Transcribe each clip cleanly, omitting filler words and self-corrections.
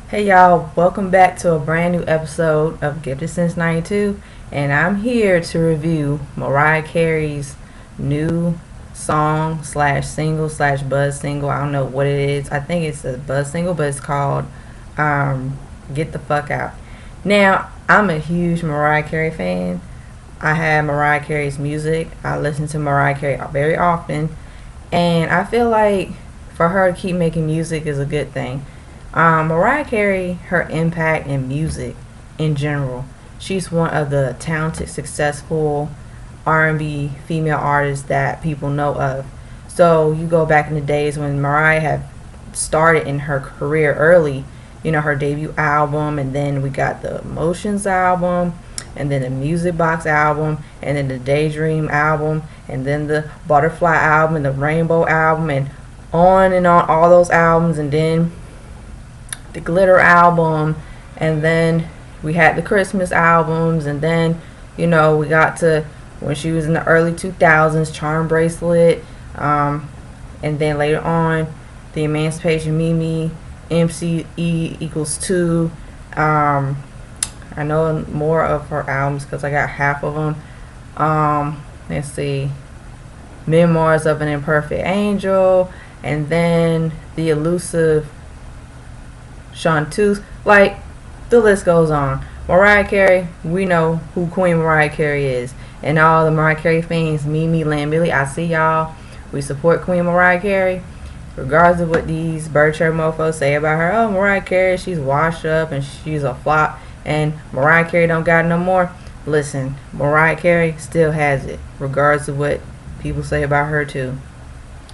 Hey y'all, welcome back to a brand new episode of Gifted Since 92, and I'm here to review Mariah Carey's new song slash single slash buzz single. I don't know what it is. I think it's a buzz single, but it's called Get the Fuck Out. Now, I'm a huge Mariah Carey fan. I have Mariah Carey's music. I listen to Mariah Carey very often, and I feel like for her to keep making music is a good thing. Mariah Carey, her impact in music in general, she's one of the talented, successful R&B female artists that people know of. So you go back in the days when Mariah had started in her career early, her debut album, and then we got the Emotions album, and then the Music Box album, and then the Daydream album, and then the Butterfly album, and the Rainbow album, and on all those albums, and then the Glitter album, and then we had the Christmas albums, and then we got to when she was in the early 2000s, Charm Bracelet, and then later on the Emancipation Mimi, MCE equals 2. I know more of her albums because I got half of them. Let's see, Memoirs of an Imperfect Angel, and then the Elusive Chanteuse. Like, the list goes on. Mariah Carey, we know who Queen Mariah Carey is. And all the Mariah Carey fans, Mimi, Lamb, Billy, I see y'all. We support Queen Mariah Carey. Regardless of what these bird shirt mofos say about her. Oh, Mariah Carey, she's washed up and she's a flop. And Mariah Carey don't got it no more. Listen, Mariah Carey still has it. Regardless of what people say about her too.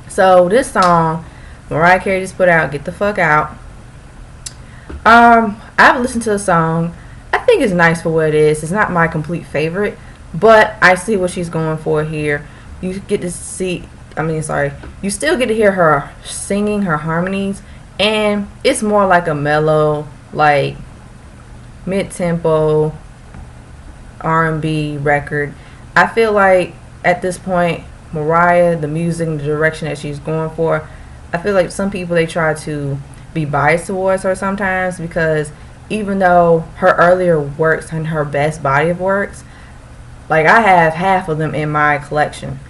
So this song, Mariah Carey just put out, Get the Fuck Out. I've listened to the song. I think it's nice for what it is. It's not my complete favorite, but I see what she's going for here. You get to see, you still get to hear her singing her harmonies, and it's more like a mellow, like mid-tempo R&B record. I feel like at this point, Mariah, the music and the direction that she's going for, I feel like some people, they try to be biased towards her sometimes, because even though her earlier works and her best body of works, like, I have half of them in my collection.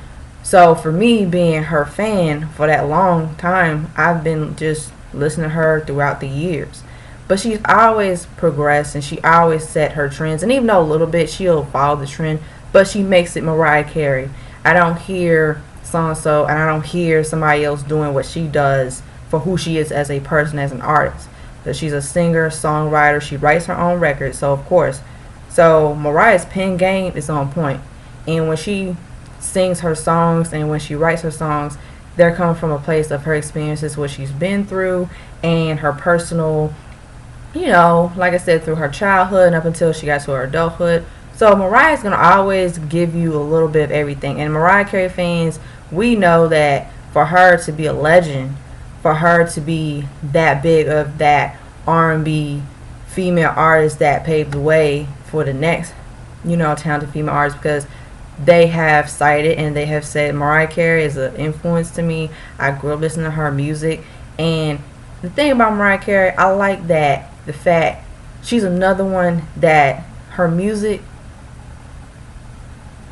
So for me, being her fan for that long time, I've been just listening to her throughout the years. But she's always progressed, and she always set her trends, and even though a little bit she'll follow the trend, but she makes it Mariah Carey. I don't hear so-and-so, and I don't hear somebody else doing what she does for who she is as a person, as an artist. Because she's a singer, songwriter, she writes her own records, so of course. So Mariah's pen game is on point. And when she sings her songs and when she writes her songs, they're coming from a place of her experiences, what she's been through, and her personal, like I said, through her childhood and up until she got to her adulthood. So Mariah's going to always give you a little bit of everything. And Mariah Carey fans, we know that for her to be a legend, for her to be that big of that R&B female artist that paved the way for the next, talented female artists, because they have cited and they have said Mariah Carey is an influence to me. I grew up listening to her music, and the thing about Mariah Carey, I like that the fact she's another one that her music,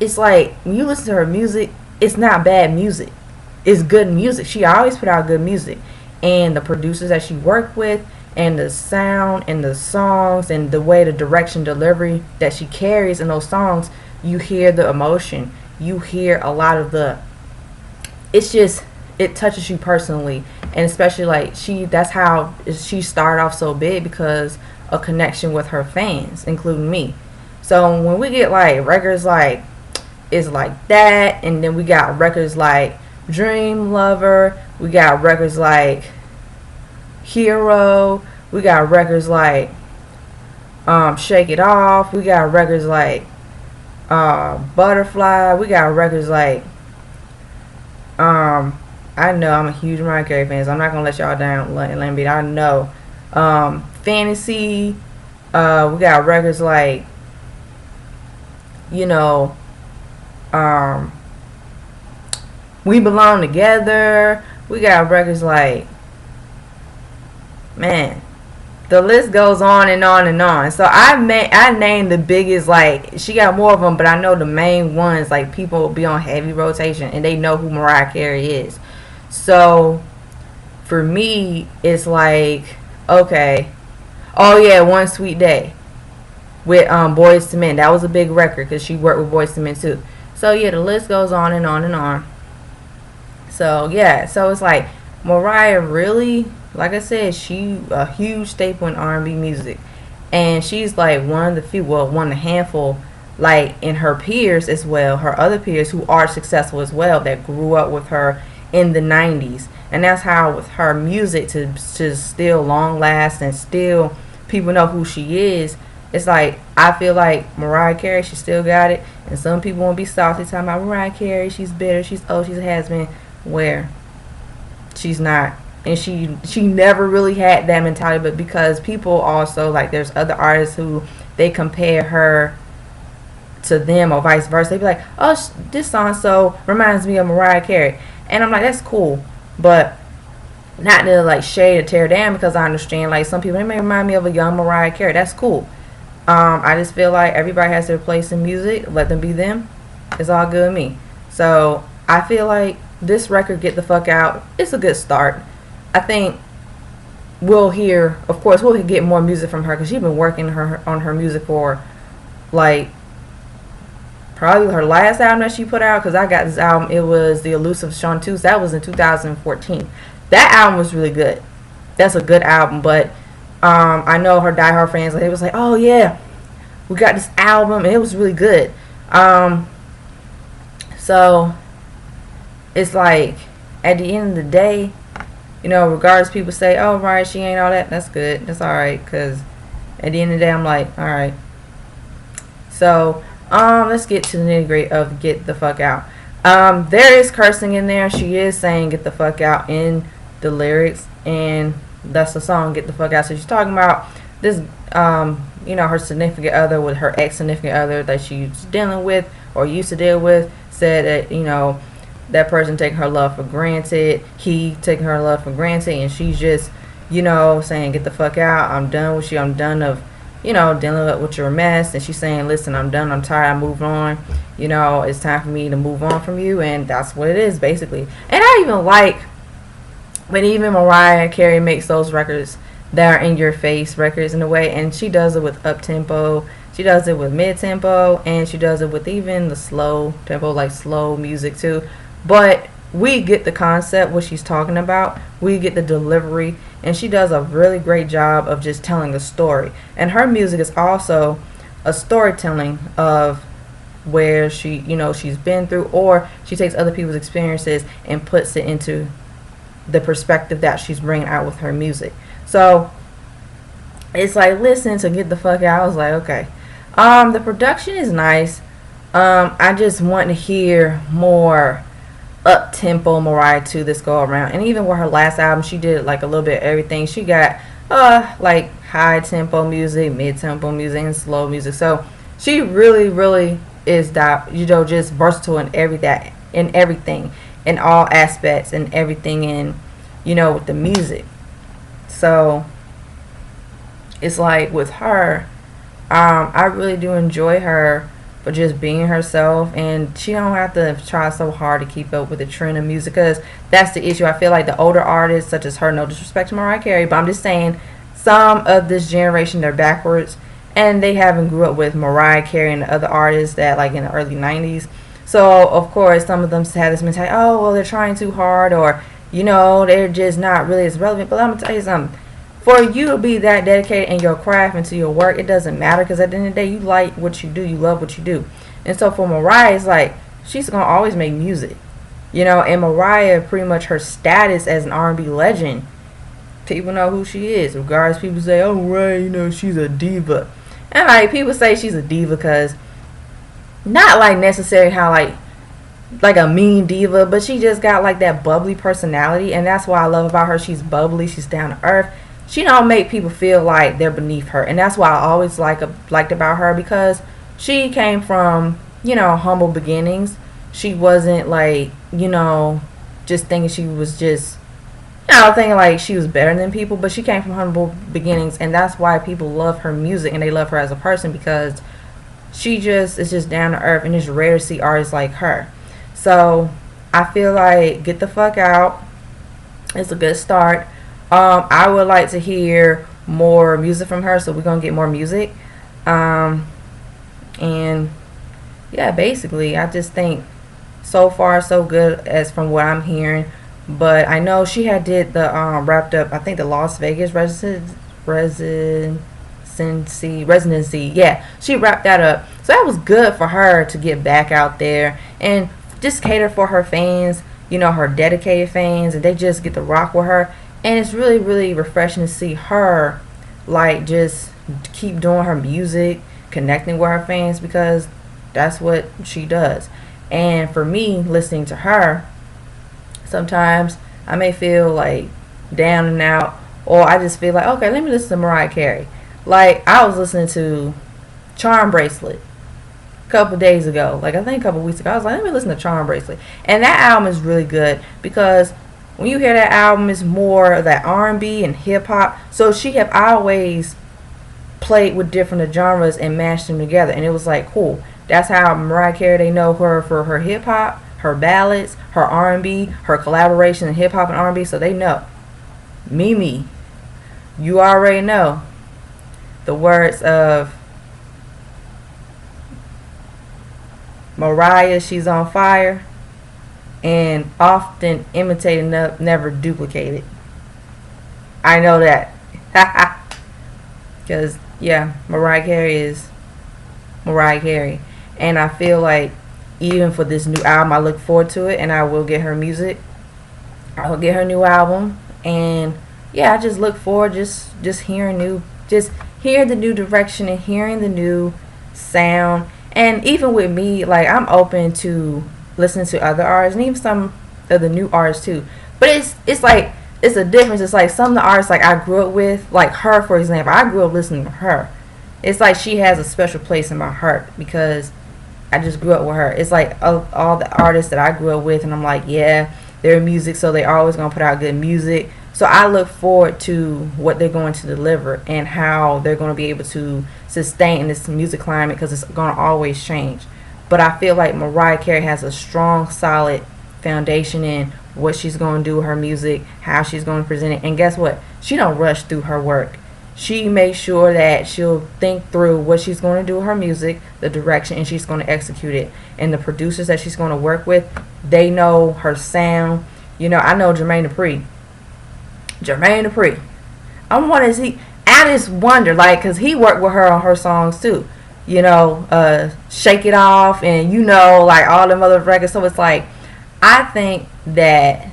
it's like when you listen to her music, it's not bad music. It's good music. She always put out good music. And the producers that she worked with, and the sound, and the songs, and the way, the direction, delivery that she carries in those songs, you hear the emotion. You hear a lot of it touches you personally. And especially that's how she started off so big, because of connection with her fans, including me. So when we get records It's Like That, and then we got records like Dream Lover, we got records like Hero, we got records like Shake It Off, we got records like Butterfly, we got records like I know I'm a huge Mariah Carey fan, so I'm not gonna let y'all down, Lambie. I know Fantasy, we got records like We Belong Together. We got records like, man, The list goes on and on and on. So I named the biggest, like, she got more of them, but I know the main ones, like, people will be on heavy rotation and they know who Mariah Carey is. So for me, it's like, okay, oh yeah, One Sweet Day with Boyz II Men. That was a big record because she worked with Boyz II Men too. So yeah, the list goes on and on and on. So yeah, so it's like Mariah really, like I said, she a huge staple in R&B music, and she's like one of the few, well, one of the handful, like in her peers as well, her other peers who are successful as well that grew up with her in the 90s. And that's how with her music to still long last and still people know who she is. It's like I feel like Mariah Carey, she still got it, and some people won't be salty talking about Mariah Carey, she's bitter, she's old, she's a has-been, where she's not. And she never really had that mentality, but because people also, like, there's other artists who they compare her to them or vice versa. They be like, oh, this song so reminds me of Mariah Carey, and I'm like, that's cool, but not to like shade or tear down, because I understand like some people, they may remind me of a young Mariah Carey. That's cool. I just feel like everybody has their place in music. Let them be them. It's all good with me. So I feel like this record, Get the Fuck Out, it's a good start. I think we'll hear, of course, we'll get more music from her because she's been working on her music for like probably her last album that she put out. Because I got this album, it was The Elusive Chanteuse. That was in 2014. That album was really good. That's a good album, but I know her diehard fans, like, it was like, oh yeah, we got this album and it was really good. So it's like at the end of the day, you know, regardless, people say, oh right, she ain't all that, that's good, that's alright, because at the end of the day I'm like, alright. So let's get to the nitty gritty of Get the Fuck Out. There is cursing in there. She is saying get the fuck out in the lyrics, and that's the song Get the Fuck Out. So she's talking about this, you know, her significant other, with her ex-significant other that she's dealing with or used to deal with, said that, you know, that person taking her love for granted, he taking her love for granted, and she's just, you know, saying get the fuck out, I'm done with you, I'm done of, you know, dealing with your mess. And she's saying, listen, I'm done, I'm tired, I moved on, you know, it's time for me to move on from you. And that's what it is basically. And I even like when even Mariah Carey makes those records that are in your face records in a way, and she does it with up tempo, she does it with mid tempo, and she does it with even the slow tempo, like slow music too. But we get the concept, what she's talking about, we get the delivery, and she does a really great job of just telling a story. And her music is also a storytelling of where she, you know, she's been through, or she takes other people's experiences and puts it into the perspective that she's bringing out with her music. So it's like, listen to Get the Fuck Out, I was like, okay. The production is nice. I just want to hear more up tempo Mariah to this go around. And even with her last album, she did like a little bit of everything. She got like high tempo music, mid tempo music, and slow music. So she really is that, you know, just versatile in everything, in all aspects, and everything in, you know, with the music. So it's like with her, I really do enjoy her for just being herself, and she don't have to try so hard to keep up with the trend of music, because that's the issue. I feel like the older artists such as her, no disrespect to Mariah Carey, but I'm just saying some of this generation, they're backwards and they haven't grew up with Mariah Carey and the other artists that like in the early 90s. So of course some of them have this mentality, oh well, they're trying too hard, or you know, they're just not really as relevant. But I'm gonna tell you something, for you to be that dedicated in your craft and to your work, it doesn't matter, because at the end of the day, you like what you do, you love what you do. And so for Mariah, it's like she's gonna always make music, you know. And Mariah, pretty much her status as an R&B legend, people know who she is. Regardless, people say, oh right, you know, she's a diva. And like people say she's a diva because not like necessarily how like a mean diva, but she just got like that bubbly personality, and that's what I love about her. She's bubbly, she's down to earth. She don't make people feel like they're beneath her, and that's why I always liked about her, because she came from, you know, humble beginnings. She wasn't like, you know, just thinking she was just I don't think like she was better than people, but she came from humble beginnings, and that's why people love her music and they love her as a person, because she just is just down to earth, and it's rare to see artists like her. So I feel like Get the Fuck Out is a good start. I would like to hear more music from her, so we're gonna get more music. And yeah, basically, I just think so far so good as from what I'm hearing. But I know she had did the wrapped up, I think, the Las Vegas residency. Yeah, she wrapped that up, so that was good for her to get back out there and just cater for her fans, you know, her dedicated fans, and they just get to rock with her. And it's really, really refreshing to see her like just keep doing her music, connecting with her fans, because that's what she does. And for me, listening to her, sometimes I may feel like down and out, or I just feel like, okay, let me listen to Mariah Carey. Like, I was listening to Charm Bracelet a couple days ago, like I think a couple weeks ago. I was like, let me listen to Charm Bracelet. And that album is really good, because when you hear that album, it's more of that R&B and hip hop. So she have always played with different genres and mashed them together, and it was like cool. That's how Mariah Carey, they know her for her hip hop, her ballads, her R&B, her collaboration in hip hop and R&B. So they know. Mimi, you already know the words of Mariah, she's on fire, and often imitated, never duplicated. I know that. Because, yeah, Mariah Carey is Mariah Carey. And I feel like even for this new album, I look forward to it, and I will get her music. I'll get her new album. And, yeah, I just look forward just hearing the new direction and hearing the new sound. And even with me, like, I'm open to listening to other artists, and even some of the new artists too. But it's like, it's a difference. It's like some of the artists like I grew up with, like her, for example. I grew up listening to her. It's like she has a special place in my heart because I just grew up with her. It's like all the artists that I grew up with, and I'm like, yeah, they're music, so they're always gonna put out good music. So I look forward to what they're going to deliver and how they're going to be able to sustain in this music climate, because it's going to always change. But I feel like Mariah Carey has a strong, solid foundation in what she's going to do with her music, how she's going to present it. And guess what? She don't rush through her work. She makes sure that she'll think through what she's going to do with her music, the direction, and she's going to execute it. And the producers that she's going to work with, they know her sound. You know, I know Jermaine Dupri. I just wonder, like, because he worked with her on her songs too. You know, Shake It Off, and you know, like all them other records. So it's like, I think that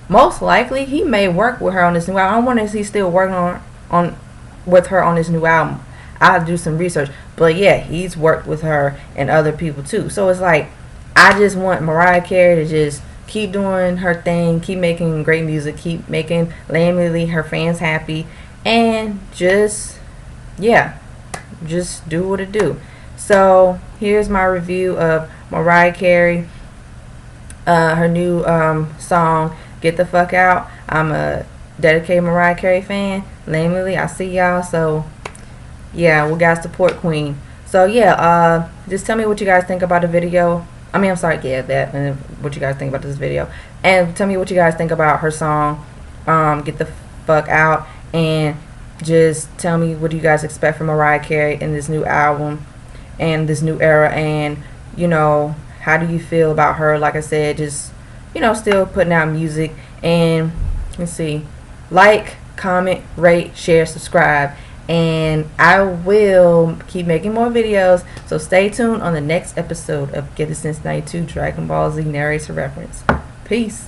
most likely he may work with her on this new album. I wonder if he's still working on with her on this new album. I'll do some research. But yeah, he's worked with her and other people too. So it's like, I just want Mariah Carey to just keep doing her thing, keep making great music, keep making Lamely her fans happy, and just, yeah, just do what it do. So here's my review of Mariah Carey, her new song, Get the Fuck Out. I'm a dedicated Mariah Carey fan. Lamely, I see y'all. So yeah, we gotta support Queen. So yeah, just tell me what you guys think about the video. I mean, I'm sorry, yeah, that, and what you guys think about this video. And tell me what you guys think about her song, Get the Fuck Out. And just tell me what you guys expect from Mariah Carey in this new album and this new era. And, you know, how do you feel about her? Like I said, just, you know, still putting out music. And let's see, like, comment, rate, share, subscribe. And I will keep making more videos, so stay tuned on the next episode of Get It Since 92 Dragon Ball Z Narrator Reference. Peace.